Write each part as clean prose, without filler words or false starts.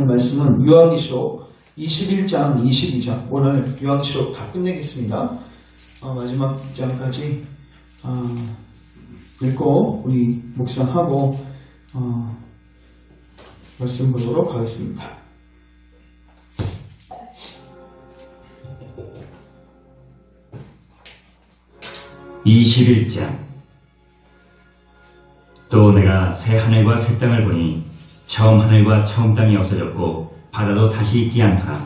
말씀은 요한계시록 21장, 22장. 오늘 요한계시록 다 끝내겠습니다. 마지막 장까지 읽고 우리 묵상하고 말씀 보도록 하겠습니다. 또 내가 새 하늘과 새 땅을 보니 처음 하늘과 처음 땅이 없어졌고 바다도 다시 있지 않더라.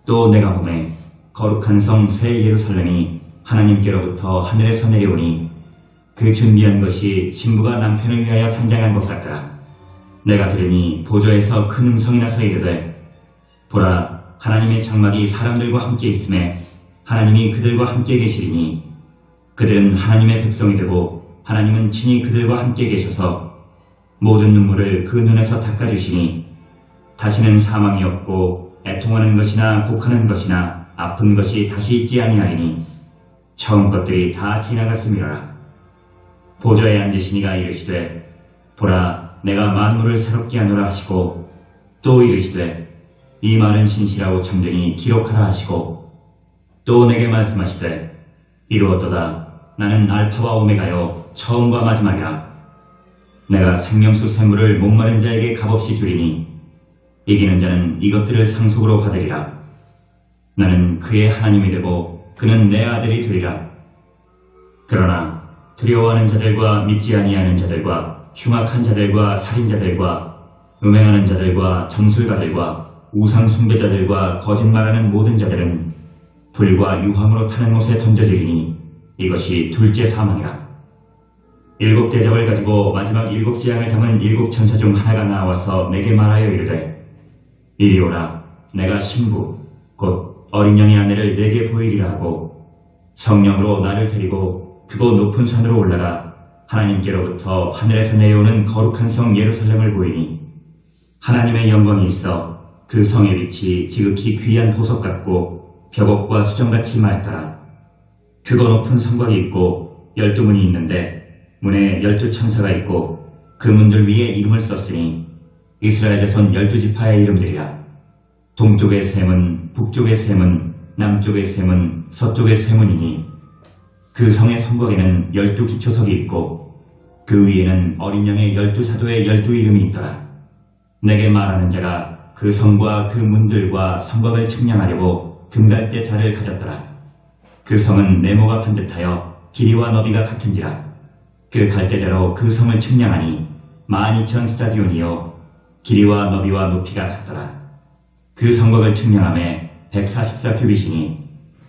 또 내가 보매 거룩한 성 새 예루살렘이 하나님께로부터 하늘에서 내려오니 그 준비한 것이 신부가 남편을 위하여 상장한 것 같더라. 내가 들으니 보좌에서 큰 음성이 나서 이르되 보라, 하나님의 장막이 사람들과 함께 있음에 하나님이 그들과 함께 계시리니 그들은 하나님의 백성이 되고 하나님은 친히 그들과 함께 계셔서 모든 눈물을 그 눈에서 닦아주시니 다시는 사망이 없고 애통하는 것이나 곡하는 것이나 아픈 것이 다시 있지 아니하리니 처음 것들이 다 지나갔음이라. 보좌에 앉으신 이가 이르시되 보라, 내가 만물을 새롭게 하노라 하시고 또 이르시되 이 말은 신실하고 참되니 기록하라 하시고 또 내게 말씀하시되 이루었도다. 나는 알파와 오메가요 처음과 마지막이라. 내가 생명수 샘물을 목마른 자에게 값없이 주리니 이기는 자는 이것들을 상속으로 받으리라. 나는 그의 하나님이 되고 그는 내 아들이 되리라. 그러나 두려워하는 자들과 믿지 아니하는 자들과 흉악한 자들과 살인자들과 음행하는 자들과 점술가들과 우상 숭배자들과 거짓말하는 모든 자들은 불과 유황으로 타는 곳에 던져지리니 이것이 둘째 사망이라. 일곱 대접을 가지고 마지막 일곱 재앙을 담은 일곱 천사 중 하나가 나와서 내게 말하여 이르되 이리 오라. 내가 신부 곧 어린 양의 아내를 내게 보이리라 하고 성령으로 나를 데리고 크고 높은 산으로 올라가 하나님께로부터 하늘에서 내려오는 거룩한 성 예루살렘을 보이니 하나님의 영광이 있어 그 성의 빛이 지극히 귀한 보석 같고 벽옥과 수정같이 맑더라. 크고 높은 성곽이 있고 12문이 있는데 문에 12천사가 있고 그 문들 위에 이름을 썼으니 이스라엘 자손 12지파의 이름들이라. 동쪽의 셈은 북쪽의 셈은 남쪽의 셈은 서쪽의 셈은이니 그 성의 성곽에는 12기초석이 있고 그 위에는 어린 양의 12사도의 12이름이 있더라. 내게 말하는 자가 그 성과 그 문들과 성곽을 측량하려고 금갈대 자를 가졌더라. 그 성은 네모가 반듯하여 길이와 너비가 같은지라. 그 갈대자로 그 성을 측량하니 12,000 스타디온이요 길이와 너비와 높이가 같더라. 그 성곽을 측량함에 144규빗이니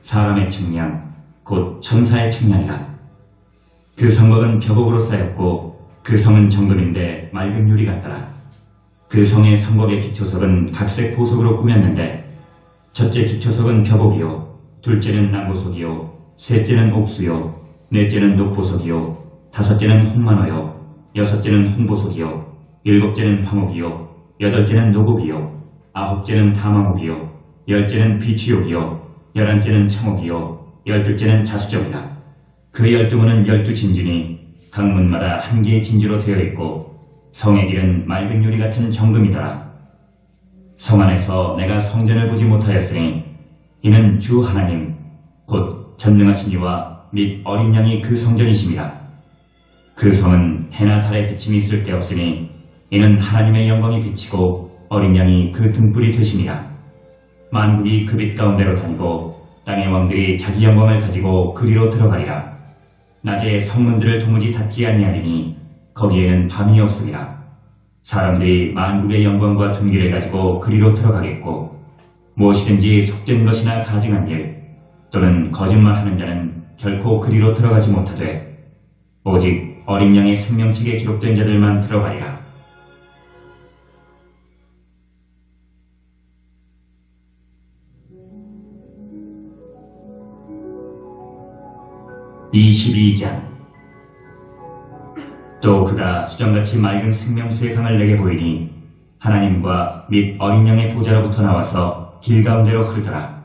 사람의 측량 곧 천사의 측량이라. 그 성곽은 벽옥으로 쌓였고 그 성은 정금인데 맑은 유리 같더라. 그 성의 성곽의 기초석은 각색 보석으로 꾸몄는데 첫째 기초석은 벽옥이요 둘째는 남보석이요 셋째는 옥수요 넷째는 녹보석이요 다섯째는 홍만호요 여섯째는 홍보석이요 일곱째는 황옥이요 여덟째는 노곡이요 아홉째는 다망옥이요 열째는 비취옥이요 열한째는 청옥이요 열둘째는 자수정이라. 그 12문은 12진주니 각 문마다 한 개의 진주로 되어 있고 성의 길은 맑은 유리 같은 정금이더라. 성 안에서 내가 성전을 보지 못하였으니 이는 주 하나님 곧 전능하신 이와 및 어린 양이 그 성전이심이라. 그 성은 해나 달의 비침이 쓸데없으니 이는 하나님의 영광이 비치고 어린 양이 그 등불이 되심이라. 만국이 그 빛 가운데로 다니고 땅의 왕들이 자기 영광을 가지고 그리로 들어가리라. 낮에 성문들을 도무지 닫지 아니하리니 거기에는 밤이 없으리라. 사람들이 만국의 영광과 존귀를 가지고 그리로 들어가겠고 무엇이든지 속된 것이나 가증한 일 또는 거짓말하는 자는 결코 그리로 들어가지 못하되 오직 어린 양의 생명책에 기록된 자들만 들어가리라. 또 그가 수정같이 맑은 생명수의 강을 내게 보이니 하나님과 및 어린 양의 보좌로부터 나와서 길 가운데로 흐르더라.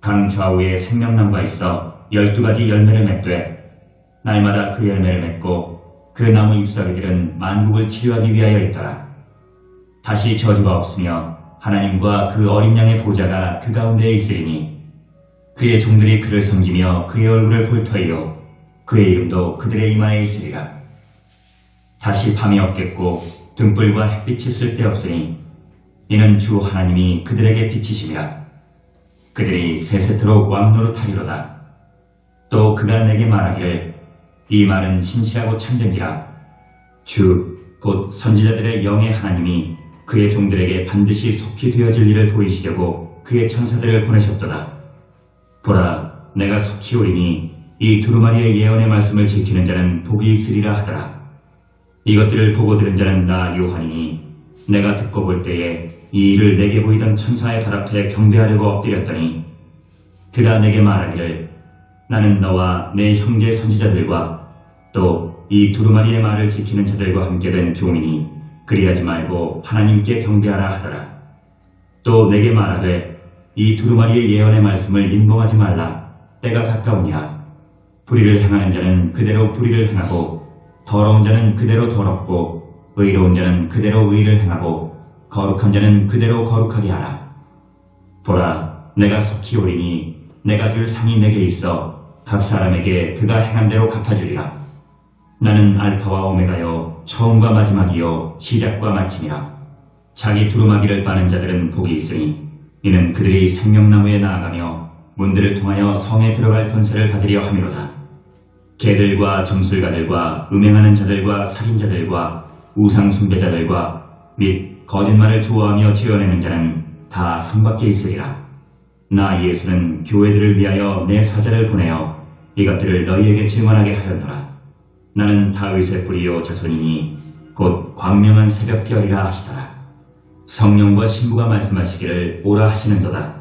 강 좌우에 생명나무가 있어 12가지 열매를 맺되 날마다 그 열매를 맺고 그 나무 잎사귀들은 만국을 치료하기 위하여 있더라. 다시 저주가 없으며 하나님과 그 어린 양의 보좌가 그 가운데에 있으리니 그의 종들이 그를 섬기며 그의 얼굴을 볼 터이요 그의 이름도 그들의 이마에 있으리라. 다시 밤이 없겠고 등불과 햇빛이 쓸데없으니 이는 주 하나님이 그들에게 빛이심이라. 그들이 세세토록 왕노릇하리로다. 또 그가 내게 말하기를 이 말은 신실하고 참된지라. 주 곧 선지자들의 영의 하나님이 그의 종들에게 반드시 속히 되어질 일을 보이시려고 그의 천사들을 보내셨도다. 보라, 내가 속히 오리니 이 두루마리의 예언의 말씀을 지키는 자는 복이 있으리라 하더라. 이것들을 보고 들은 자는 나 요한이니 내가 듣고 볼 때에 이 일을 내게 보이던 천사의 발 앞에 경배하려고 엎드렸더니 그가 내게 말하기를 나는 너와 내 형제 선지자들과 또 이 두루마리의 말을 지키는 자들과 함께 된 종이니 그리하지 말고 하나님께 경배하라 하더라. 또 내게 말하되 이 두루마리의 예언의 말씀을 인봉하지 말라. 때가 가까우니라. 불의를 행하는 자는 그대로 불의를 행하고 더러운 자는 그대로 더럽고 의로운 자는 그대로 의를 행하고 거룩한 자는 그대로 거룩하게 하라. 보라, 내가 속히 오리니 내가 줄 상이 내게 있어 각 사람에게 그가 행한 대로 갚아주리라. 나는 알파와 오메가요 처음과 마지막이요 시작과 마침이라. 자기 두루마기를 빠는 자들은 복이 있으니 이는 그들이 생명나무에 나아가며 문들을 통하여 성에 들어갈 권세를 받으려 함이로다. 개들과 점술가들과 음행하는 자들과 살인자들과 우상 숭배자들과 및 거짓말을 좋아하며 지어내는 자는 다 성 밖에 있으리라. 나 예수는 교회들을 위하여 내 사자를 보내어 이것들을 너희에게 증언하게 하였노라. 나는 다윗의 뿌리요 자손이니 곧 광명한 새벽별이라 하시더라. 성령과 신부가 말씀하시기를 오라 하시는도다.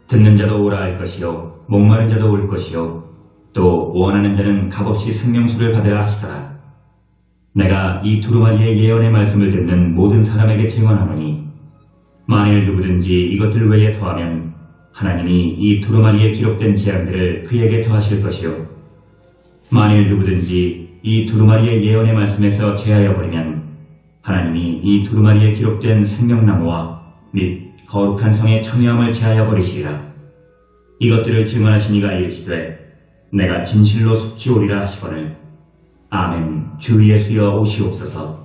듣는 자도 오라 할 것이요 목마른 자도 올 것이요 또 원하는 자는 값없이 생명수를 받으라 하시더라. 내가 이 두루마리의 예언의 말씀을 듣는 모든 사람에게 증언하노니 만일 누구든지 이것들 외에 더하면 하나님이 이 두루마리에 기록된 재앙들을 그에게 더하실 것이요 만일 누구든지 이 두루마리의 예언의 말씀에서 제하여 버리면 하나님이 이 두루마리에 기록된 생명나무와 및 거룩한 성의 청량함을 제하여 버리시리라. 이것들을 증언하신 이가 이르시되 내가 진실로 속히 오리라 하시거늘 아멘. 주 예수여 오시옵소서.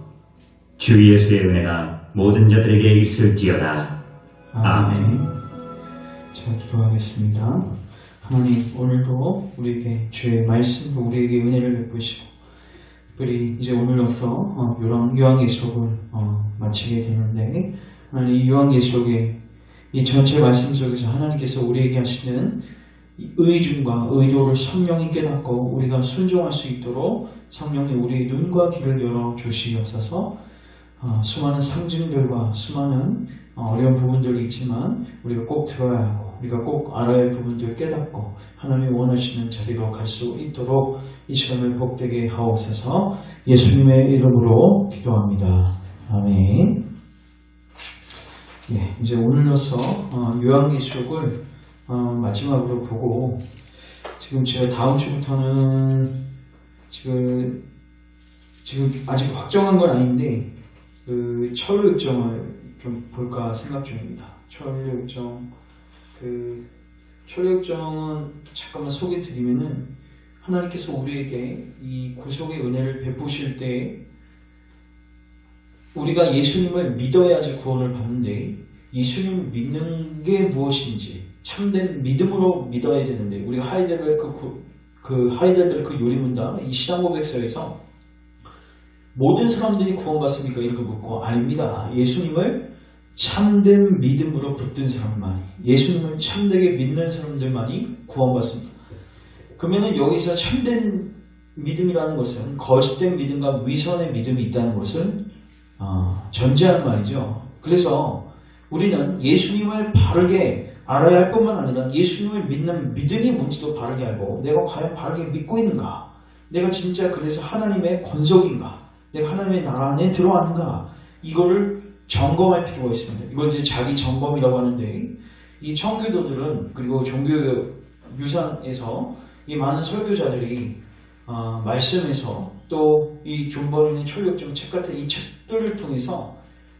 주 예수의 은혜가 모든 자들에게 있을지어다. 아멘. 자, 기도하겠습니다. 하나님, 오늘도 우리에게 주의 말씀으로 우리에게 은혜를 베푸시고 특별히 이제 오늘로서 요한계시록을 마치게 되는데 하나님, 이 요한계시록의 이 전체 말씀 속에서 하나님께서 우리에게 하시는 의중과 의도를 선명히 깨닫고 우리가 순종할 수 있도록 성령님 우리의 눈과 귀를 열어 주시옵소서. 수많은 상징들과 수많은 어려운 부분들이 있지만 우리가 꼭 들어야 하고 우리가 꼭 알아야 할 부분들을 깨닫고 하나님이 원하시는 자리로 갈 수 있도록 이 시간을 복되게 하옵소서. 예수님의 이름으로 기도합니다. 아멘. 예, 이제 오늘로서 요한계시록을 마지막으로 보고 지금 제가 다음 주부터는 지금 아직 확정한 건 아닌데 그 철로역정을 좀 볼까 생각 중입니다. 철로역정은 잠깐만 소개드리면은 하나님께서 우리에게 이 구속의 은혜를 베푸실 때 우리가 예수님을 믿어야지 구원을 받는데 예수님을 믿는 게 무엇인지 참된 믿음으로 믿어야 되는데 우리가 하이델베르크 요리문답 이 신앙고백서에서 모든 사람들이 구원받습니까? 이렇게 묻고 아닙니다. 예수님을 참된 믿음으로 붙든 사람만이 예수님을 참되게 믿는 사람들만이 구원받습니다. 그러면 여기서 참된 믿음이라는 것은 거짓된 믿음과 위선의 믿음이 있다는 것을 전제하는 말이죠. 그래서 우리는 예수님을 바르게 알아야 할 뿐만 아니라 예수님을 믿는 믿음이 뭔지도 바르게 알고 내가 과연 바르게 믿고 있는가, 내가 진짜 그래서 하나님의 권속인가, 내가 하나님의 나라 안에 들어왔는가, 이거를 점검할 필요가 있습니다. 이걸 이제 자기 점검이라고 하는데 이 청교도들은 그리고 종교 유산에서 이 많은 설교자들이 말씀에서 또 이 존 버린의 철력정 책 같은 이 책들을 통해서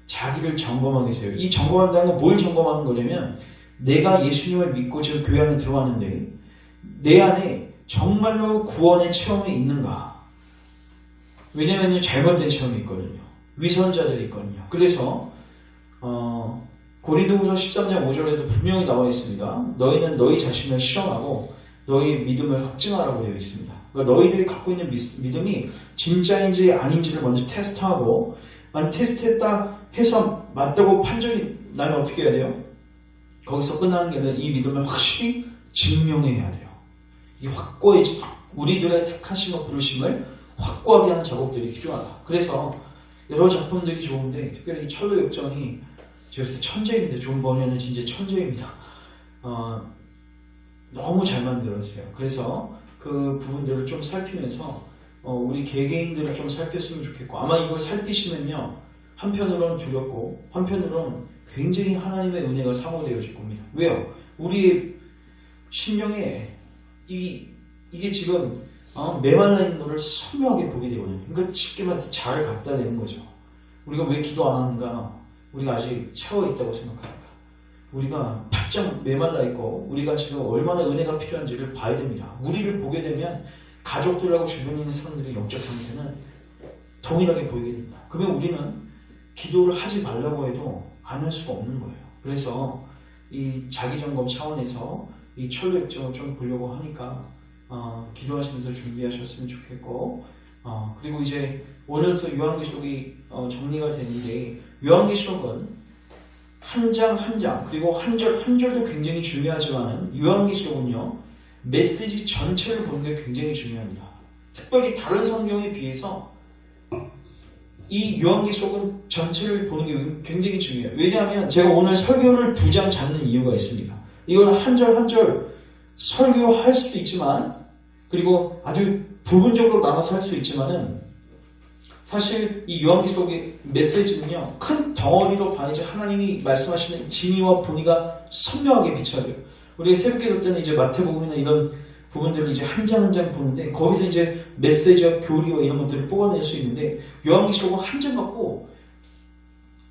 자기를 점검하게 세요. 이 점검한다는 건 뭘 점검하는 거냐면 내가 예수님을 믿고 지금 교회 안에 들어왔는데 내 안에 정말로 구원의 체험이 있는가? 왜냐면 잘못된 체험이 있거든요. 위선자들이 있거든요. 그래서 고린도후서 13장 5절에도 분명히 나와 있습니다. 너희는 너희 자신을 시험하고 너희 믿음을 확증하라고 되어 있습니다. 그러니까 너희들이 갖고 있는 믿음이 진짜인지 아닌지를 먼저 테스트하고 만약 테스트했다 해서 맞다고 판정이 나면 어떻게 해야 돼요? 거기서 끝나는 게 아니라 이 믿음을 확실히 증명해야 돼요. 이 확고의 우리들의 택하심과 부르심을 확고하게 하는 작업들이 필요하다. 그래서 여러 작품들이 좋은데 특별히 이 철로 역정이 제가 봤을 때 천재입니다. 존 버니어는 진짜 천재입니다. 너무 잘 만들었어요. 그래서 그 부분들을 좀 살피면서 우리 개개인들을 좀 살폈으면 좋겠고 아마 이걸 살피시면요 한편으로는 두렵고 한편으로는 굉장히 하나님의 은혜가 사모되어질 겁니다. 왜요? 우리의 심령에 이게 지금 메말라 있는 거를 선명하게 보게 되거든요. 그러니까 쉽게 말해서 잘 갖다 대는 거죠. 우리가 왜 기도 안 하는가? 우리가 아직 채워 있다고 생각합니다. 우리가 바짝 메말라 있고 우리가 지금 얼마나 은혜가 필요한지를 봐야 됩니다. 우리를 보게 되면 가족들하고 주변에 있는 사람들의 영적 상태는 동일하게 보이게 됩니다. 그러면 우리는 기도를 하지 말라고 해도 안 할 수가 없는 거예요. 그래서 이 자기점검 차원에서 이 철로 역정을 좀 보려고 하니까 기도하시면서 준비하셨으면 좋겠고 그리고 이제 오늘서 요한계시록이 정리가 되는데 요한계시록은 한 장 한 장 그리고 한 절 한 절도 굉장히 중요하지만 요한계시록은요 메시지 전체를 보는 게 굉장히 중요합니다. 특별히 다른 성경에 비해서 이 요한계시록은 전체를 보는 게 굉장히 중요해요. 왜냐하면 제가 오늘 설교를 2장 잡는 이유가 있습니다. 이건 한 절 한 절 설교할 수도 있지만 그리고 아주 부분적으로 나눠서 할 수 있지만은 사실 이 요한계시록의 메시지는요 큰 덩어리로 봐야지 하나님이 말씀하시는 진리와 본의가 선명하게 비춰야 돼요. 우리가 새롭게 될 때는 이제 마태복음이나 이런 부분들을 이제 한 장 한 장 보는데 거기서 이제 메시지와 교리와 이런 것들을 뽑아낼 수 있는데 요한계시록은 한 장 갖고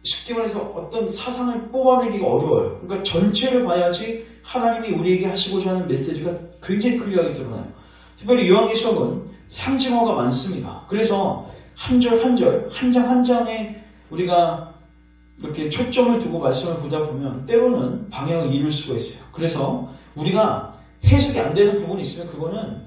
쉽게 말해서 어떤 사상을 뽑아내기가 어려워요. 그러니까 전체를 봐야지 하나님이 우리에게 하시고자 하는 메시지가 굉장히 클리어하게 드러나요. 특별히 요한계시록은 상징어가 많습니다. 그래서 한 절 한 절, 한 장 한 장에 우리가 이렇게 초점을 두고 말씀을 보다 보면 때로는 방향을 잃을 수가 있어요. 그래서 우리가 해석이 안 되는 부분이 있으면 그거는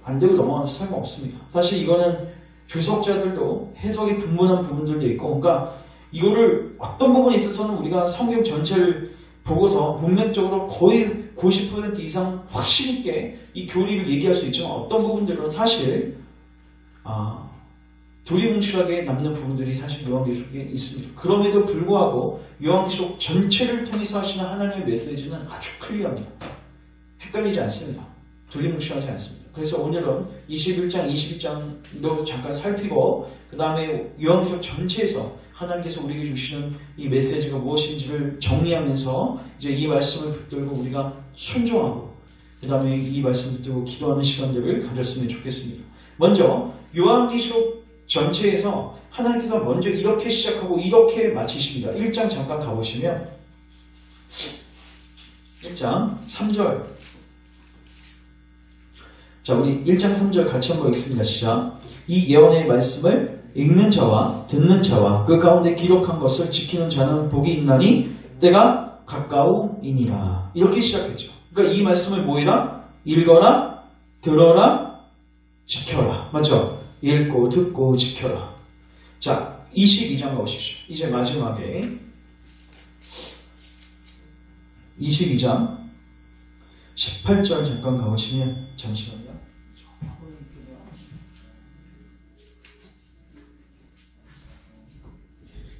안 되고 넘어가는 사람 없습니다. 사실 이거는 주석자들도 해석이 분분한 부분들도 있고 그러니까 이거를 어떤 부분에 있어서는 우리가 성경 전체를 보고서 문맥적으로 거의 90% 이상 확신 있게 이 교리를 얘기할 수 있지만 어떤 부분들은 사실 두리뭉실하게 남는 부분들이 사실 요한계시록에 있습니다. 그럼에도 불구하고 요한계시록 전체를 통해서 하시는 하나님의 메시지는 아주 클리어합니다. 헷갈리지 않습니다. 두리뭉실하지 않습니다. 그래서 오늘은 21장, 22장도 잠깐 살피고 그 다음에 요한계시록 전체에서 하나님께서 우리에게 주시는 이 메시지가 무엇인지를 정리하면서 이제 이 말씀을 붙들고 우리가 순종하고 그 다음에 이 말씀을 붙들고 기도하는 시간들을 가졌으면 좋겠습니다. 먼저 요한계시록 전체에서 하나님께서 먼저 이렇게 시작하고 이렇게 마치십니다. 1장 잠깐 가보시면 1장 3절 자 우리 1장 3절 같이 한번 읽습니다. 시작. 이 예언의 말씀을 읽는 자와 듣는 자와 그 가운데 기록한 것을 지키는 자는 복이 있나니 때가 가까우이니라. 이렇게 시작했죠. 그러니까 이 말씀을 뭐해라? 읽어라, 들어라, 지켜라. 맞죠? 읽고 듣고 지켜라. 자 22장 가보십시오. 이제 마지막에 22장 18절 잠깐 가보시면 잠시만요.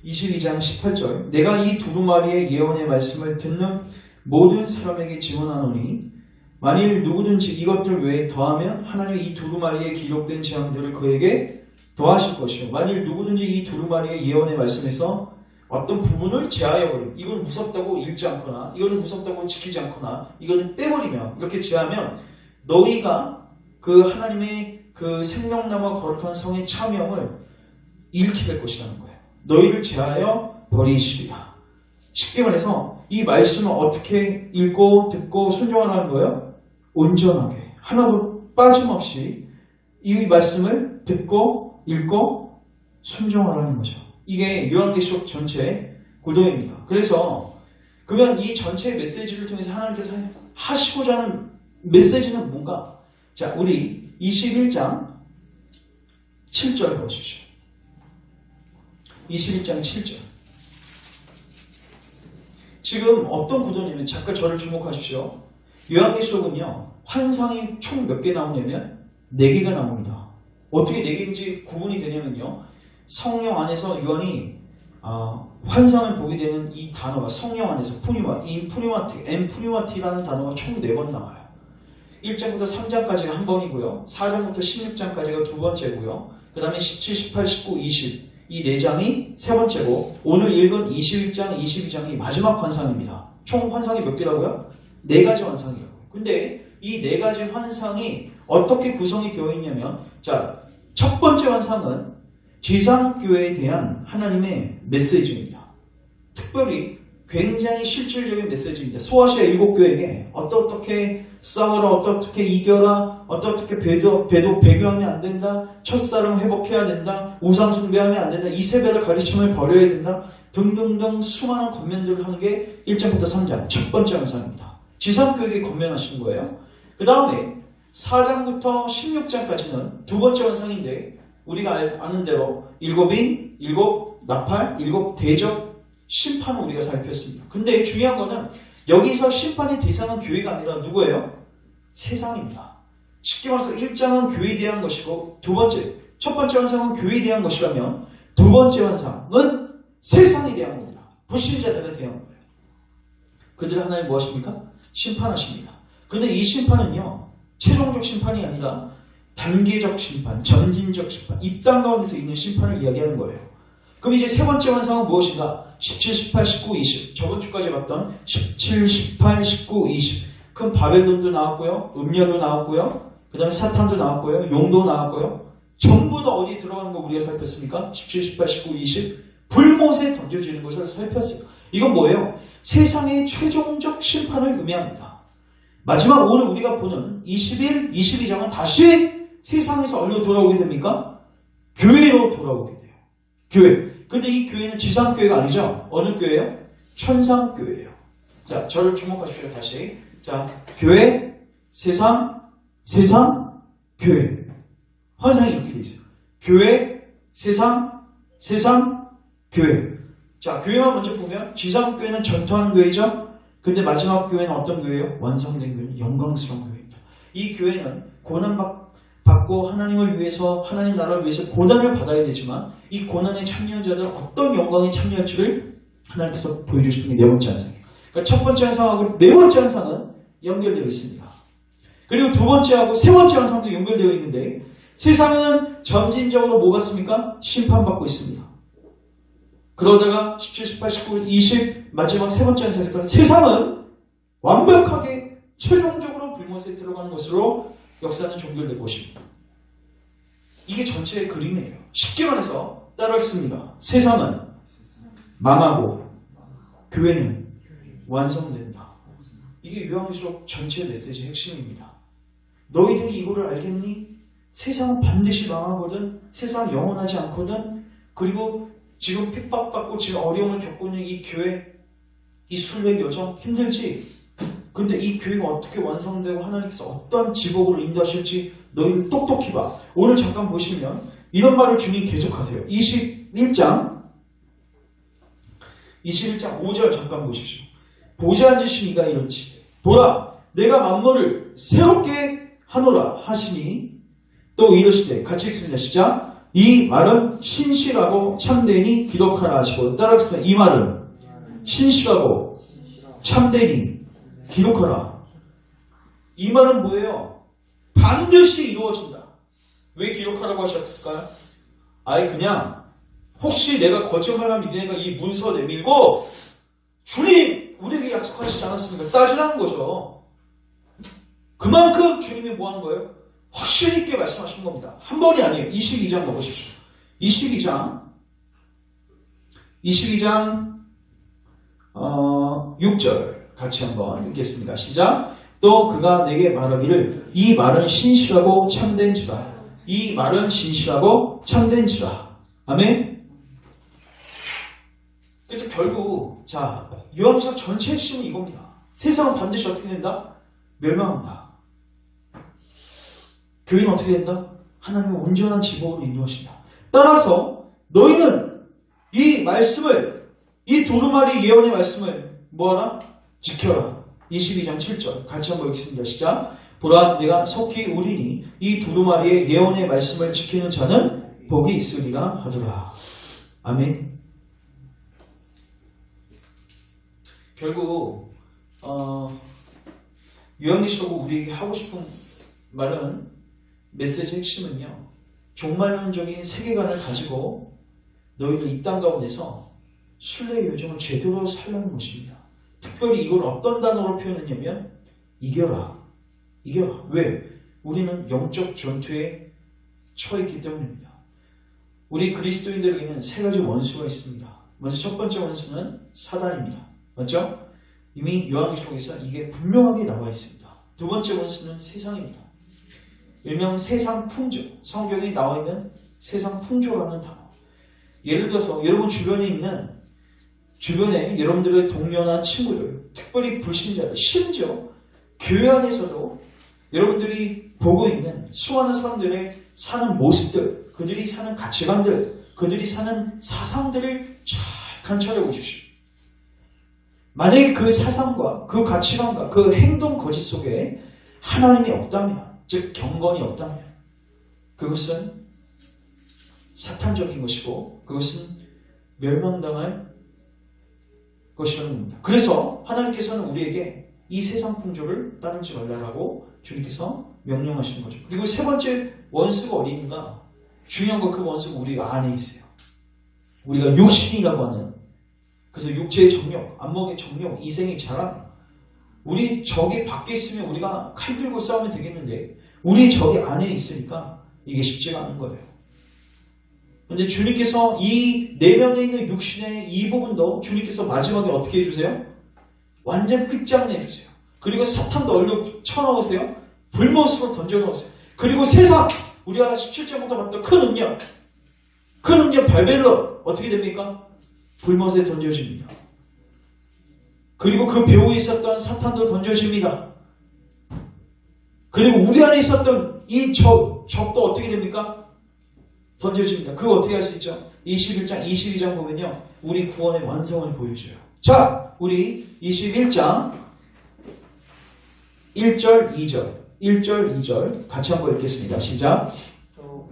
22장 18절 내가 이 두루마리의 예언의 말씀을 듣는 모든 사람에게 증언하노니 만일 누구든지 이것들 외에 더하면 하나님이 이 두루마리에 기록된 재앙들을 그에게 더하실 것이요 만일 누구든지 이 두루마리의 예언의 말씀에서 어떤 부분을 제하여 버리면 이건 무섭다고 읽지 않거나 이거는 무섭다고 지키지 않거나 이거는 빼버리면 이렇게 제하면 너희가 그 하나님의 그 생명나무와 거룩한 성의 참여을 잃게 될 것이라는 거예요. 너희를 제하여 버리시리라. 쉽게 말해서 이 말씀을 어떻게 읽고 듣고 순종하라는 거예요? 온전하게 하나도 빠짐없이 이 말씀을 듣고 읽고 순종하라는 거죠. 이게 요한계시록 전체 구도입니다. 그래서 그러면 이 전체 메시지를 통해서 하나님께서 하시고자 하는 메시지는 뭔가? 자, 우리 21장 7절 보십시오. 21장 7절. 지금 어떤 구도냐면 잠깐 저를 주목하십시오. 요한계시록은요. 환상이 총 몇 개 나오냐면 4개가 나옵니다. 어떻게 4개인지 구분이 되냐면요. 성령 안에서 요한이 환상을 보게 되는 이 단어가 성령 안에서 푸니마, 인푸니마티, 엠푸니마티라는 단어가 총 4번 나와요. 1장부터 3장까지가 한 번이고요. 4장부터 16장까지가 두 번째고요. 그 다음에 17, 18, 19, 20 이 4장이 세 번째고 오늘 읽은 21장, 22장이 마지막 환상입니다. 총 환상이 몇 개라고요? 4가지 환상이라고요. 근데 이 4가지 환상이 어떻게 구성이 되어 있냐면 자, 첫 번째 환상은 지상교회에 대한 하나님의 메시지입니다. 특별히 굉장히 실질적인 메시지입니다. 소아시아 7교회에게 어떻게 싸워라, 어떻게 이겨라, 어떻게 배교하면 안 된다, 첫사랑 회복해야 된다, 우상 숭배하면 안 된다, 이세벨의 가르침을 버려야 된다 등등등 수많은 권면들을 하는 게 1장부터 3장 첫 번째 환상입니다. 지상교회에게 권면하시는 거예요. 그 다음에 4장부터 16장까지는 두 번째 환상인데 우리가 아는 대로 7인, 7 나팔, 7 대적 심판을 우리가 살폈습니다. 근데 중요한 거는 여기서 심판의 대상은 교회가 아니라 누구예요? 세상입니다. 쉽게 말해서 1장은 교회에 대한 것이고 첫 번째 환상은 교회에 대한 것이라면 두 번째 환상은 세상에 대한 겁니다. 불신자들에 대한 거예요. 그들은 하나님 무엇입니까? 심판하십니다. 근데 이 심판은요 최종적 심판이 아니라 단계적 심판, 점진적 심판, 이 땅 가운데서 있는 심판을 이야기하는 거예요. 그럼 이제 세 번째 환상은 무엇인가? 17, 18, 19, 20 저번 주까지 봤던 17, 18, 19, 20 그럼 바벨론도 나왔고요, 음녀도 나왔고요, 그 다음에 사탄도 나왔고요, 용도 나왔고요. 전부 다 어디 들어가는 거 우리가 살폈습니까? 17, 18, 19, 20 불못에 던져지는 것을 살폈어요. 이건 뭐예요? 세상의 최종적 심판을 의미합니다. 마지막 오늘 우리가 보는 21, 22장은 다시 세상에서 어디로 돌아오게 됩니까? 교회로 돌아오게 돼요. 교회. 근데 이 교회는 지상교회가 아니죠? 어느 교회예요? 천상교회예요. 자, 저를 주목하십시오. 다시. 자, 교회, 세상, 교회. 환상이 이렇게 돼 있어요. 교회, 세상, 교회. 자, 교회만 먼저 보면 지상교회는 전투하는 교회죠? 근데 마지막 교회는 어떤 교회예요? 완성된 교회는 영광스러운 교회입니다. 이 교회는 고난받고 하나님을 위해서, 하나님 나라를 위해서 고난을 받아야 되지만 이 고난에 참여자들은 어떤 영광에 참여할지를 하나님께서 보여주시는 게 네 번째 환상이에요. 그러니까 첫 번째 환상하고 네 번째 환상은 연결되어 있습니다. 그리고 두 번째하고 세 번째 환상도 연결되어 있는데 세상은 점진적으로 뭐 같습니까? 심판받고 있습니다. 그러다가 17, 18, 19, 20 마지막 세 번째 환상에서 세상은 완벽하게 최종적으로 불못에 들어가는 것으로 역사는 종결될 것입니다. 이게 전체의 그림이에요. 쉽게 말해서 따라하겠습니다. 세상은 망하고 교회는 완성된다. 이게 요한계시록 전체의 메시지의 핵심입니다. 너희들이 이거를 알겠니? 세상은 반드시 망하거든. 세상은 영원하지 않거든. 그리고 지금 핍박받고 지금 어려움을 겪고 있는 이 교회, 이 순례 여정 힘들지? 근데 이 교회가 어떻게 완성되고 하나님께서 어떤 직업으로 인도하실지 너희는 똑똑히 봐. 오늘 잠깐 보시면 이런 말을 주님 계속하세요. 21장 5절 잠깐 보십시오. 보좌 앉으신 이가 이런치되 보라 내가 만물을 새롭게 하노라 하시니 또 이러시되 같이 읽습니다. 시작. 이 말은 신실하고 참되니 기록하라 하시고 따라하겠습니다. 이 말은 신실하고 참되니 기록하라. 이 말은 뭐예요? 반드시 이루어진다. 왜 기록하라고 하셨을까요? 아예 그냥 혹시 내가 거짓말하면 니네가 이 문서 내밀고 주님 우리에게 약속하시지 않았습니까? 따지라는 거죠. 그만큼 주님이 뭐 하는 거예요? 확신 있게 말씀하신 겁니다. 한 번이 아니에요. 22장 넣으십시오. 22장 22장 6절 같이 한번 읽겠습니다. 시작. 또 그가 내게 말하기를 이 말은 신실하고 참된지라. 이 말은 진실하고 참된지라. 아멘. 그래서 결국 자 요한계시록 전체 핵심은 이겁니다. 세상은 반드시 어떻게 된다? 멸망한다. 교회는 어떻게 된다? 하나님의 온전한 지복으로 인도하신다. 따라서 너희는 이 말씀을, 이 두루마리 예언의 말씀을 뭐하라? 지켜라. 22장 7절 같이 한번 읽겠습니다. 시작. 보라 내가 속히 오리니 이 두루마리의 예언의 말씀을 지키는 자는 복이 있으리라 하더라. 아멘. 결국 요한계시록 우리에게 하고 싶은 말은 메시지 핵심은요. 종말론적인 세계관을 가지고 너희들 이 땅 가운데서 순례의 여정을 제대로 살라는 것입니다. 특별히 이걸 어떤 단어로 표현했냐면 이겨라. 이겨라. 왜? 우리는 영적 전투에 처했기 때문입니다. 우리 그리스도인들에게는 세 가지 원수가 있습니다. 먼저 첫 번째 원수는 사단입니다. 맞죠? 이미 요한계시록에서 이게 분명하게 나와 있습니다. 두 번째 원수는 세상입니다. 일명 세상 풍조, 성경에 나와 있는 세상 풍조라는 단어. 예를 들어서 여러분 주변에 여러분들의 동료나 친구들, 특별히 불신자들, 심지어 교회 안에서도 여러분들이 보고 있는 수많은 사람들의 사는 모습들, 그들이 사는 가치관들, 그들이 사는 사상들을 잘 관찰해 보십시오. 만약에 그 사상과 그 가치관과 그 행동 거짓 속에 하나님이 없다면, 즉 경건이 없다면 그것은 사탄적인 것이고 그것은 멸망당할 것이라는 겁니다. 그래서 하나님께서는 우리에게 이 세상 풍조를 따르지 말라라고 주님께서 명령하시는 거죠. 그리고 세 번째 원수가 어디인가? 중요한 건 그 원수가 우리 안에 있어요. 우리가 육신이라고 하는, 그래서 육체의 정욕, 안목의 정욕, 이생의 자랑, 우리 적이 밖에 있으면 우리가 칼 들고 싸우면 되겠는데 우리 적이 안에 있으니까 이게 쉽지가 않은 거예요. 그런데 주님께서 이 내면에 있는 육신의 이 부분도 주님께서 마지막에 어떻게 해주세요? 완전 끝장내주세요. 그리고 사탄도 얼른 쳐넣으세요. 불못으로 던져넣으세요. 그리고 세상, 우리가 17절부터 봤던 큰 음녀 발벨론 어떻게 됩니까? 불못에 던져집니다. 그리고 그 배후에 있었던 사탄도 던져집니다. 그리고 우리 안에 있었던 이 적도 어떻게 됩니까? 던져집니다. 그거 어떻게 할 수 있죠? 21장, 22장 보면요. 우리 구원의 완성을 보여줘요. 자, 우리 21장 1절, 2절 같이 한번 읽겠습니다. 시작.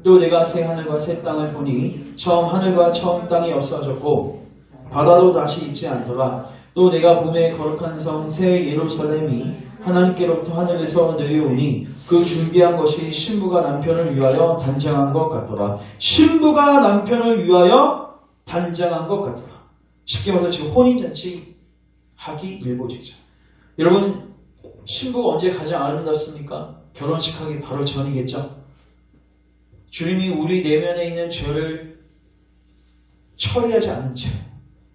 또 내가 새 하늘과 새 땅을 보니 처음 하늘과 처음 땅이 없어졌고 바다도 다시 있지 않더라. 또 내가 봄에 거룩한 성 새 예루살렘이 하나님께로부터 하늘에서 내려오니 그 준비한 것이 신부가 남편을 위하여 단장한 것 같더라. 신부가 남편을 위하여 단장한 것 같더라. 쉽게 말해서 지금 혼인잔치 하기 일보 직전. 여러분, 신부가 언제 가장 아름답습니까? 결혼식 하기 바로 전이겠죠? 주님이 우리 내면에 있는 죄를 처리하지 않은 채,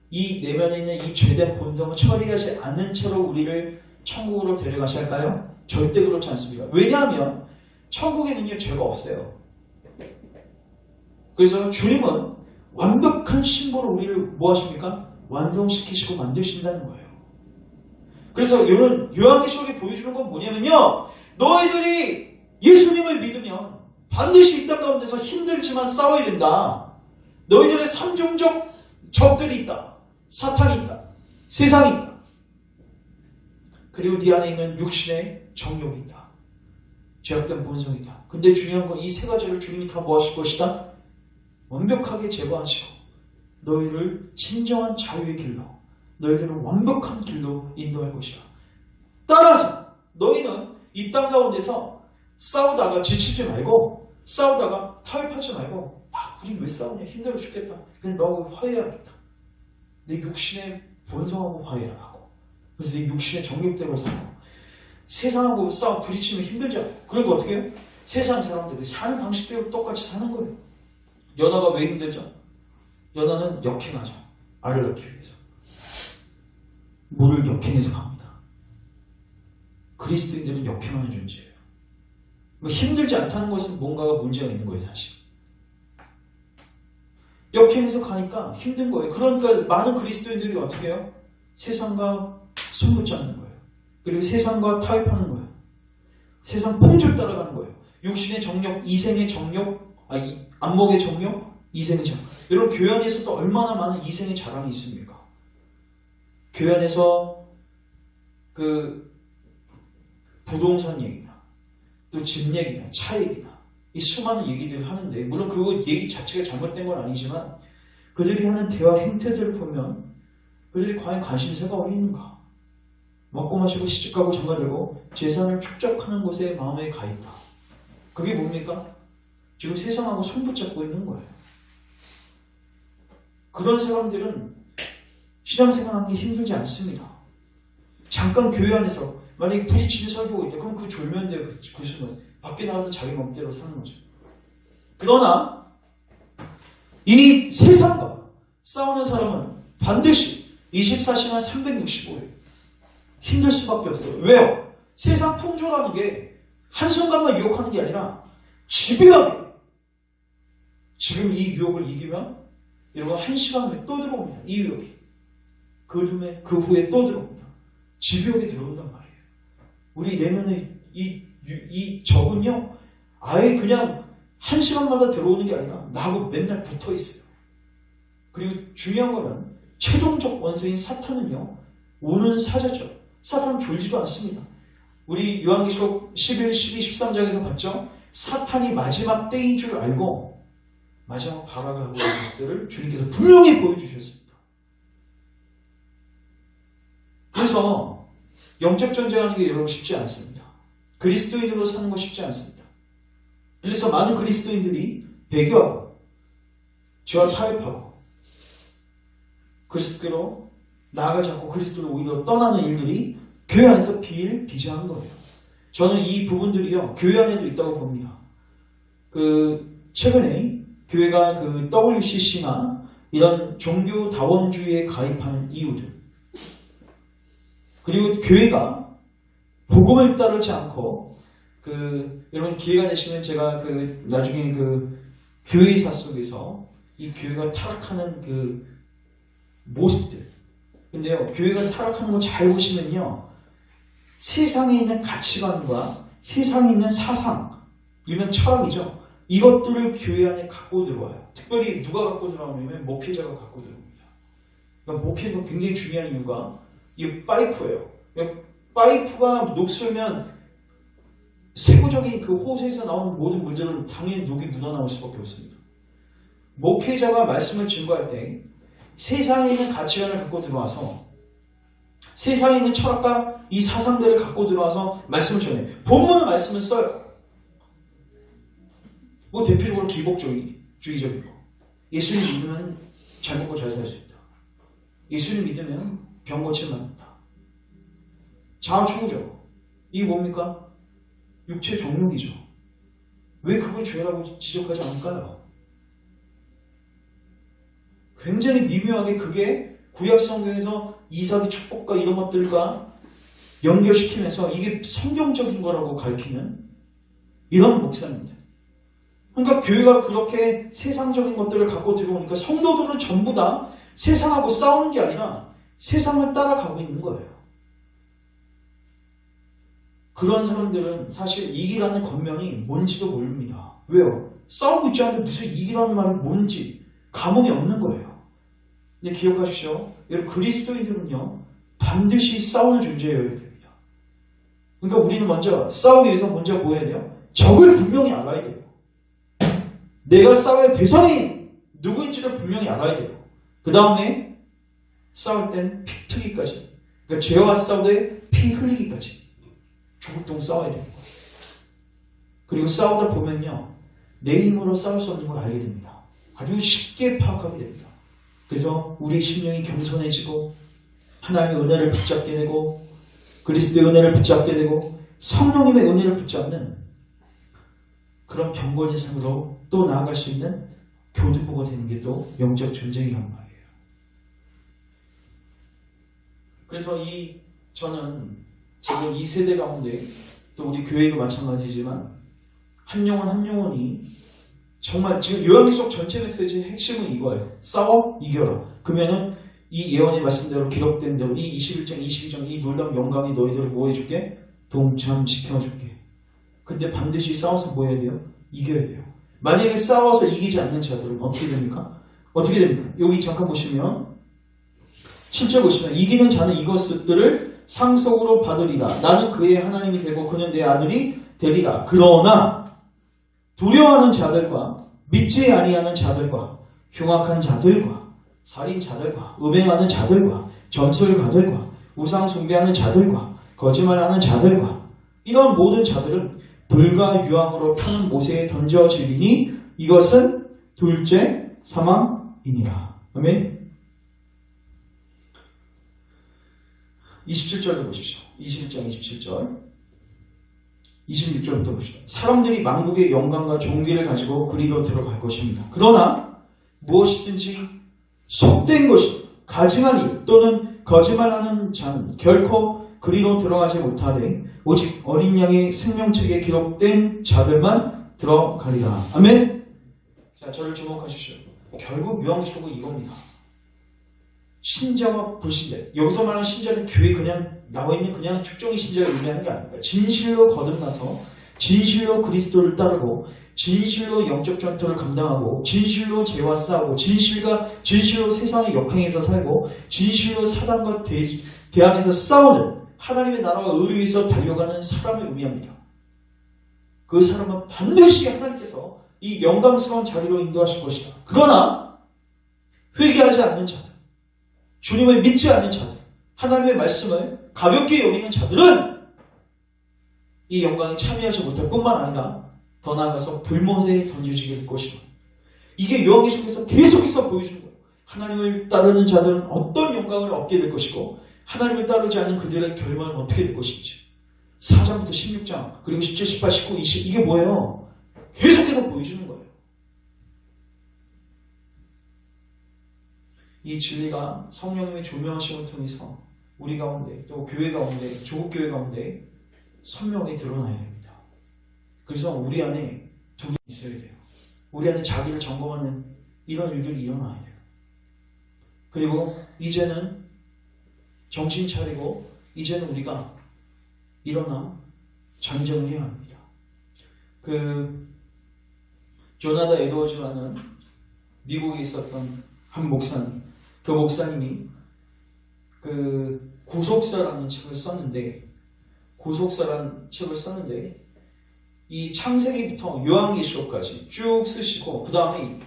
이 내면에 있는 이 죄된 본성을 처리하지 않는 채로 우리를 천국으로 데려가셔야 할까요? 절대 그렇지 않습니다. 왜냐하면 천국에는요 죄가 없어요. 그래서 주님은 완벽한 신부로 우리를 뭐 하십니까? 완성시키시고 만드신다는 거예요. 그래서 이런 요한계시록이 보여주는 건 뭐냐면요, 너희들이 예수님을 믿으면 반드시 이 땅 가운데서 힘들지만 싸워야 된다. 너희들의 삼중적 적들이 있다. 사탄이 있다. 세상이 있다. 그리고 네 안에 있는 육신의 정욕이 있다. 죄악된 본성이 있다. 근데 중요한 건 이 세 가지를 주님이 다 뭐 하실 것이다? 완벽하게 제거하시고 너희를 진정한 자유의 길로, 너희들을 완벽한 길로 인도할 것이다. 따라서 너희는 이 땅 가운데서 싸우다가 지치지 말고, 싸우다가 타협하지 말고, 우리 왜 싸우냐, 힘들어 죽겠다, 그냥 너하고 화해하겠다. 내 육신의 본성하고 화해를 하고, 그래서 내 육신의 정욕대로 살고, 세상하고 싸워 부딪히면 힘들잖아요. 그러니까 어떻게 해요? 세상 사람들이 사는 방식대로 똑같이 사는 거예요. 연하가 왜 힘들죠? 연하는 역행하죠. 알을 낳기 위해서 물을 역행해서 갑니다. 그리스도인들은 역행하는 존재예요. 힘들지 않다는 것은 뭔가가 문제가 있는 거예요, 사실. 역행해서 가니까 힘든 거예요. 그러니까 많은 그리스도인들이 어떻게 해요? 세상과 손붙잡는 거예요. 그리고 세상과 타협하는 거예요. 세상 풍조를 따라가는 거예요. 육신의 정욕, 이생의 정욕, 안목의 정욕, 이생의 자랑. 여러분, 교회 안에서도 얼마나 많은 이생의 자랑이 있습니까? 교회 안에서 그 부동산 얘기나 또 집 얘기나 차 얘기나 이 수많은 얘기들을 하는데, 물론 그 얘기 자체가 잘못된 건 아니지만 그들이 하는 대화 행태들을 보면 그들이 과연 관심사가 어디 있는가? 먹고 마시고 시집가고 장가들고 재산을 축적하는 곳에 마음에 가 있다. 그게 뭡니까? 지금 세상하고 손붙잡고 있는 거예요. 그런 사람들은 신앙생활하는 게 힘들지 않습니다. 잠깐 교회 안에서 만약에 부딪히는 설교가 있다. 그럼 그 졸면 돼요. 그 순간. 밖에 나가서 자기 맘대로 사는 거죠. 그러나 이 세상과 싸우는 사람은 반드시 24시간 365일 힘들 수밖에 없어요. 왜요? 세상 풍조라는 게 한순간만 유혹하는 게 아니라 집요하게, 지금 이 유혹을 이기면 여러분 1시간 후에 또 들어옵니다. 이 유혹이. 그 후에 또 들어옵니다. 집요하게 들어온단 말이에요. 우리 내면의 이 적은요, 아예 그냥 1시간마다 들어오는 게 아니라 나하고 맨날 붙어 있어요. 그리고 중요한 거는 최종적 원수인 사탄은요, 오는 사자죠. 사탄은 졸지도 않습니다. 우리 요한계시록 11, 12, 13장에서 봤죠? 사탄이 마지막 때인 줄 알고 마지막 발악하고 있는 모습들을 주님께서 분명히 보여주셨습니다. 그래서 영적 전쟁하는 게 여러분 쉽지 않습니다. 그리스도인으로 사는 거 쉽지 않습니다. 그래서 많은 그리스도인들이 배교하고 죄와 타협하고 그리스도로 나아가지 않고 그리스도로 오히려 떠나는 일들이 교회 안에서 비일비재한 거예요. 저는 이 부분들이요, 교회 안에도 있다고 봅니다. 최근에 교회가 WCC나 이런 종교다원주의에 가입하는 이유들, 그리고 교회가 복음을 따르지 않고 여러분 기회가 되시면 제가 나중에 교회사 속에서 이 교회가 타락하는 모습들, 근데요, 교회가 타락하는 거 잘 보시면요, 세상에 있는 가치관과 세상에 있는 사상, 일명 철학이죠. 이것들을 교회 안에 갖고 들어와요. 특별히 누가 갖고 들어오냐면 목회자가 갖고 들어옵니다. 그러니까 목회가 굉장히 중요한 이유가 이 파이프예요. 그러니까 파이프가 녹슬면 세부적인 그 호수에서 나오는 모든 물들은 당연히 녹이 묻어나올 수밖에 없습니다. 목회자가 말씀을 증거할 때 세상에 있는 가치관을 갖고 들어와서 세상에 있는 철학과 이 사상들을 갖고 들어와서 말씀을 전해요. 본문은 말씀을 써요. 뭐 대표적으로 기복주의적인 거. 예수님 믿으면 잘 먹고 잘 살 수 있다. 예수님 믿으면 병 고침 받는다. 자아추구죠. 이게 뭡니까? 육체 정욕이죠. 왜 그걸 죄라고 지적하지 않을까요? 굉장히 미묘하게 그게 구약 성경에서 이삭의 축복과 이런 것들과 연결시키면서 이게 성경적인 거라고 가르치는 이런 목사입니다. 그러니까 교회가 그렇게 세상적인 것들을 갖고 들어오니까 성도들은 전부 다 세상하고 싸우는 게 아니라 세상을 따라가고 있는 거예요. 그런 사람들은 사실 이기라는 겉면이 뭔지도 모릅니다. 왜요? 싸우고 있지 않은데 무슨 이기라는 말이 뭔지 감흥이 없는 거예요. 근데 기억하십시오. 여러분, 그리스도인들은요, 반드시 싸우는 존재여야 됩니다. 그러니까 우리는 먼저 싸우기 위해서 먼저 뭐 해야 돼요? 적을 분명히 알아야 돼요. 내가 싸워야 대상이 누구인지를 분명히 알아야 돼요. 그 다음에 싸울 땐 피 트기까지, 그러니까 죄와 싸우되 피 흘리기까지 죽을동 싸워야 되는 거예요. 그리고 싸우다 보면요, 내 힘으로 싸울 수 없는 걸 알게 됩니다. 아주 쉽게 파악하게 됩니다. 그래서 우리의 심령이 겸손해지고 하나님의 은혜를 붙잡게 되고 그리스도의 은혜를 붙잡게 되고 성령님의 은혜를 붙잡는 그런 경건의 삶으로 또 나아갈 수 있는 교두보가 되는 게 또 영적 전쟁이란 말이에요. 그래서 저는 지금 이 세대 가운데 또 우리 교회도 마찬가지지만 한 영혼이 정말 지금 요한계시록 전체 메시지의 핵심은 이거예요. 싸워 이겨라. 그러면은 이 예언의 말씀대로 기록된 대로 이 21장 22장 이 놀라운 영광이 너희들을 뭐 해줄게? 동참시켜줄게. 근데 반드시 싸워서 뭐 해야 돼요? 이겨야 돼요. 만약에 싸워서 이기지 않는 자들은 어떻게 됩니까? 어떻게 됩니까? 여기 잠깐 보시면 7절 보시면 이기는 자는 이것들을 상속으로 받으리라. 나는 그의 하나님이 되고 그는 내 아들이 되리라. 그러나 두려워하는 자들과 믿지 아니하는 자들과 흉악한 자들과 살인자들과 음행하는 자들과 전술가들과 우상 숭배하는 자들과 거짓말하는 자들과 이런 모든 자들은 불과 유황으로 타는 못에 던져지리니 이것은 둘째 사망이니라. 아멘. 27절도 보십시오. 21장 27절 26절부터 보십시오. 사람들이 만국의 영광과 존귀를 가지고 그리로 들어갈 것입니다. 그러나 무엇이든지 속된 것이 가증한 일 또는 거짓말하는 자는 결코 그리로 들어가지 못하되 오직 어린 양의 생명책에 기록된 자들만 들어가리라. 아멘. 자, 저를 주목하십시오. 결국 요한계시록은 이겁니다. 신자와 불신자. 여기서 말하는 신자는 교회에 그냥 나와 있는 그냥 축종의 신자를 의미하는 게 아닙니다. 진실로 거듭나서 진실로 그리스도를 따르고 진실로 영적 전투를 감당하고 진실로 죄와 싸우고 진실로 세상의 역행에서 살고 진실로 사단과 대항해서 싸우는 하나님의 나라와 의를 위해서 달려가는 사람을 의미합니다. 그 사람은 반드시 하나님께서 이 영광스러운 자리로 인도하실 것이다. 그러나 회개하지 않는 자들, 주님을 믿지 않는 자들, 하나님의 말씀을 가볍게 여기는 자들은 이 영광에 참여하지 못할 뿐만 아니라 더 나아가서 불못에 던져지게 될 것이다. 이게 요한계시록에서 계속해서 보여주는 거예요. 하나님을 따르는 자들은 어떤 영광을 얻게 될 것이고 하나님을 따르지 않는 그들의 결말은 어떻게 될 것인지 4장부터 16장 그리고 17, 18, 19, 20 이게 뭐예요? 계속해서 보여주는 거예요. 이 진리가 성령님의 조명하심을 통해서 우리 가운데 또 교회 가운데 조국교회 가운데 선명히 드러나야 됩니다. 그래서 우리 안에 둘이 있어야 돼요. 우리 안에 자기를 점검하는 이런 일들이 일어나야 돼요. 그리고 이제는 정신 차리고 이제는 우리가 일어나 전쟁을 해야 합니다. 조나단 에드워즈라는 미국에 있었던 한 목사님, 그 목사님이 구속사라는 책을 썼는데 이 창세기부터 요한계시록까지 쭉 쓰시고 그 다음에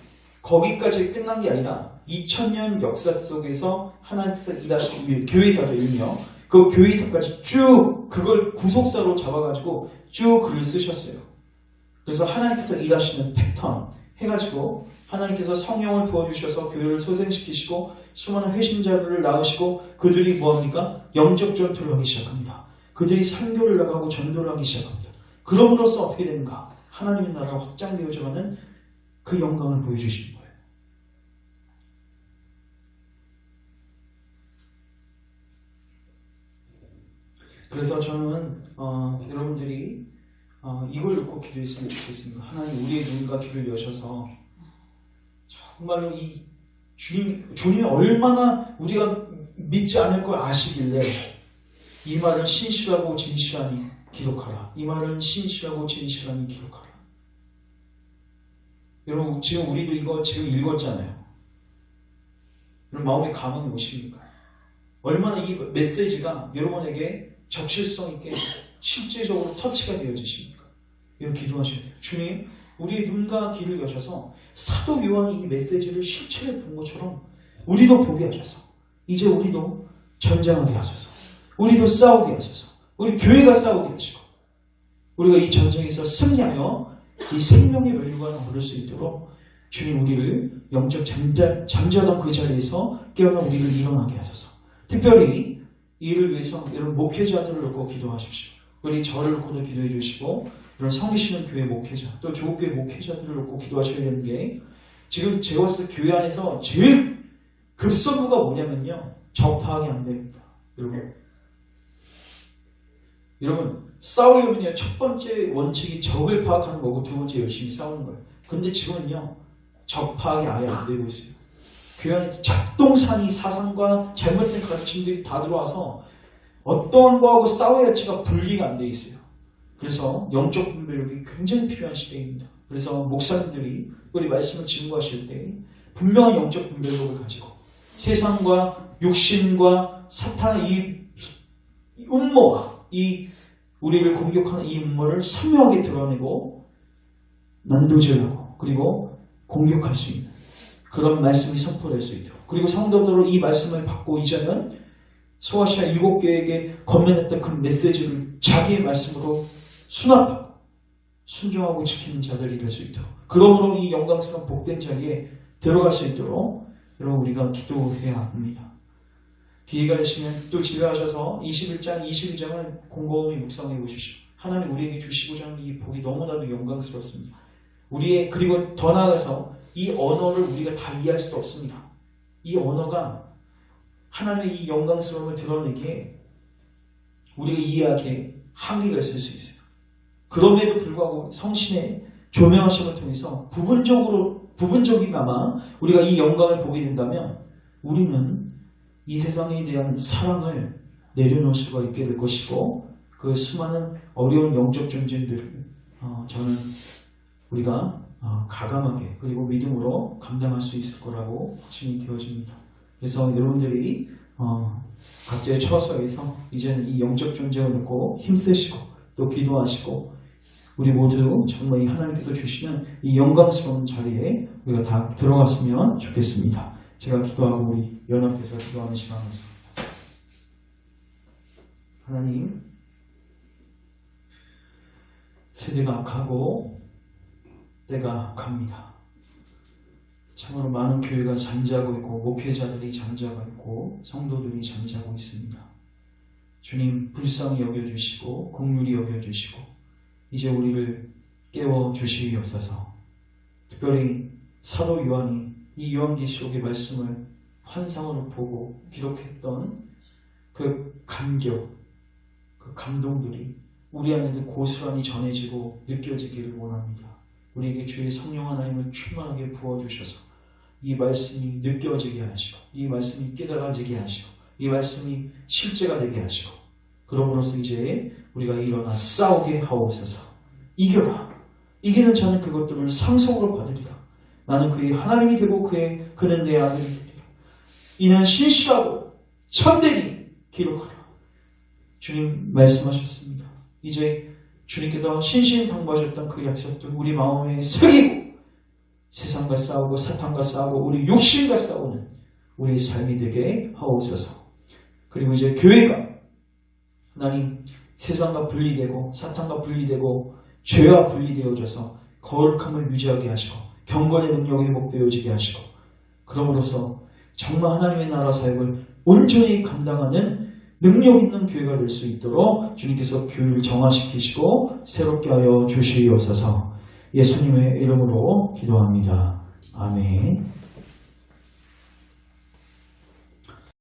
거기까지 끝난 게 아니라 2000년 역사 속에서 하나님께서 일하신 일, 교회사도 일며 그 교회사까지 쭉 그걸 구속사로 잡아가지고 쭉 글을 쓰셨어요. 그래서 하나님께서 일하시는 패턴 해가지고 하나님께서 성령을 부어주셔서 교회를 소생시키시고 수많은 회심자들을 낳으시고 그들이 뭐합니까? 영적 전투를 하기 시작합니다. 그들이 선교를 나가고 전도를 하기 시작합니다. 그럼으로써 어떻게 되는가? 하나님의 나라가 확장되어져가는 그 영광을 보여주시는 거예요. 그래서 저는 여러분들이 이걸 놓고 기도했으면 좋겠습니다. 하나님 우리의 눈과 귀를 여셔서 정말로 이 주님이 얼마나 우리가 믿지 않을 걸 아시길래 이 말은 신실하고 진실하니 기록하라. 이 말은 신실하고 진실하니 기록하라. 여러분 지금 우리도 이거 지금 읽었잖아요. 여러분 마음에 감흥이 오십니까? 얼마나 이 메시지가 여러분에게 적실성 있게 실제적으로 터치가 되어지십니까? 이렇게 기도하셔야 돼요. 주님, 우리의 눈과 귀를 여셔서 사도 요한이 이 메시지를 실체를 본 것처럼 우리도 보게 하셔서 이제 우리도 전쟁하게 하셔서 우리도 싸우게 하셔서 우리 교회가 싸우게 하시고 우리가 이 전쟁에서 승리하여 이 생명의 멸류관을 얻을 수 있도록 주님 우리를 영적 잠자던 그 자리에서 깨어나 우리를 일어나게 하소서. 특별히 이를 위해서 여러분 목회자들을 놓고 기도하십시오. 우리 저를 놓고도 기도해 주시고 이런 성리시는 교회 목회자 또 조국교회 목회자들을 놓고 기도하셔야 되는 게 지금 제가 봤을 때 교회 안에서 제일 급선무가 뭐냐면요. 적 파악이 안 됩니다. 여러분 싸우려면요, 첫 번째 원칙이 적을 파악하는 거고 두 번째 열심히 싸우는 거예요. 근데 지금은요, 적 파악이 아예 안 되고 있어요. 그 안에 작동산이 사상과 잘못된 가르침들이 다 들어와서 어떠한 거하고 싸워야 할지가 분리가 안 돼 있어요. 그래서 영적 분별력이 굉장히 필요한 시대입니다. 그래서 목사님들이 우리 말씀을 증거하실 때 분명한 영적 분별력을 가지고 세상과 육신과 사탄의 이 음모와 이 우리를 공격하는 이 음모를 선명하게 드러내고 난도질하고 그리고 공격할 수 있는 그런 말씀이 선포될 수 있도록, 그리고 성도들은 이 말씀을 받고 이제는 소아시아 7교회에게 건면했던 그 메시지를 자기의 말씀으로 수납하고 순종하고 지키는 자들이 될 수 있도록, 그러므로 이 영광스러운 복된 자리에 들어갈 수 있도록 여러분 우리가 기도해야 합니다. 기회가 되시면 또 집에 가셔서 21장, 22장을 곰곰이 묵상해 보십시오. 하나님 우리에게 주시고자 하는 이 복이 너무나도 영광스럽습니다. 그리고 더 나아가서 이 언어를 우리가 다 이해할 수도 없습니다. 이 언어가 하나님의 이 영광스러움을 드러내기에 우리가 이해하기에 한계가 있을 수 있어요. 그럼에도 불구하고 성신의 조명하심을 통해서 부분적이나마 우리가 이 영광을 보게 된다면 우리는 이 세상에 대한 사랑을 내려놓을 수가 있게 될 것이고, 그 수많은 어려운 영적 전쟁들을 저는 우리가 가감하게 그리고 믿음으로 감당할 수 있을 거라고 확신이 되어집니다. 그래서 여러분들이 각자의 처소에서 이제는 이 영적 전쟁을 놓고 힘쓰시고 또 기도하시고 우리 모두 정말 이 하나님께서 주시는 이 영광스러운 자리에 우리가 다 들어갔으면 좋겠습니다. 제가 기도하고 우리 연합해서 기도하는 시간이었습니다. 하나님, 세대가 악하고 때가 악합니다. 참으로 많은 교회가 잠자고 있고 목회자들이 잠자고 있고 성도들이 잠자고 있습니다. 주님 불쌍히 여겨주시고 긍휼히 여겨주시고 이제 우리를 깨워주시옵소서. 특별히 사도 요한이 이 요한계시록의 말씀을 환상으로 보고 기록했던 그 감격, 그 감동들이 우리 안에도 고스란히 전해지고 느껴지기를 원합니다. 우리에게 주의 성령 하나님을 충만하게 부어주셔서 이 말씀이 느껴지게 하시고 이 말씀이 깨달아지게 하시고 이 말씀이 실제가 되게 하시고 그러므로서 이제 우리가 일어나 싸우게 하옵소서. 이겨라. 이기는 자는 그것들을 상속으로 받으리라. 나는 그의 하나님이 되고 그는 내 아들이 되리라. 이는 신실하고 참되니 기록하라. 주님 말씀하셨습니다. 이제 주님께서 신실히 당부하셨던 그 약속들 우리 마음에 새기고 세상과 싸우고 사탄과 싸우고 우리 육신과 싸우는 우리 삶이 되게 하옵소서. 그리고 이제 교회가 하나님 세상과 분리되고 사탄과 분리되고 죄와 분리되어져서 거룩함을 유지하게 하시고 경건의 능력이 회복되어지게 하시고 그러므로서 정말 하나님의 나라 사역을 온전히 감당하는 능력 있는 교회가 될 수 있도록 주님께서 교회를 정화시키시고 새롭게 하여 주시옵소서. 예수님의 이름으로 기도합니다. 아멘.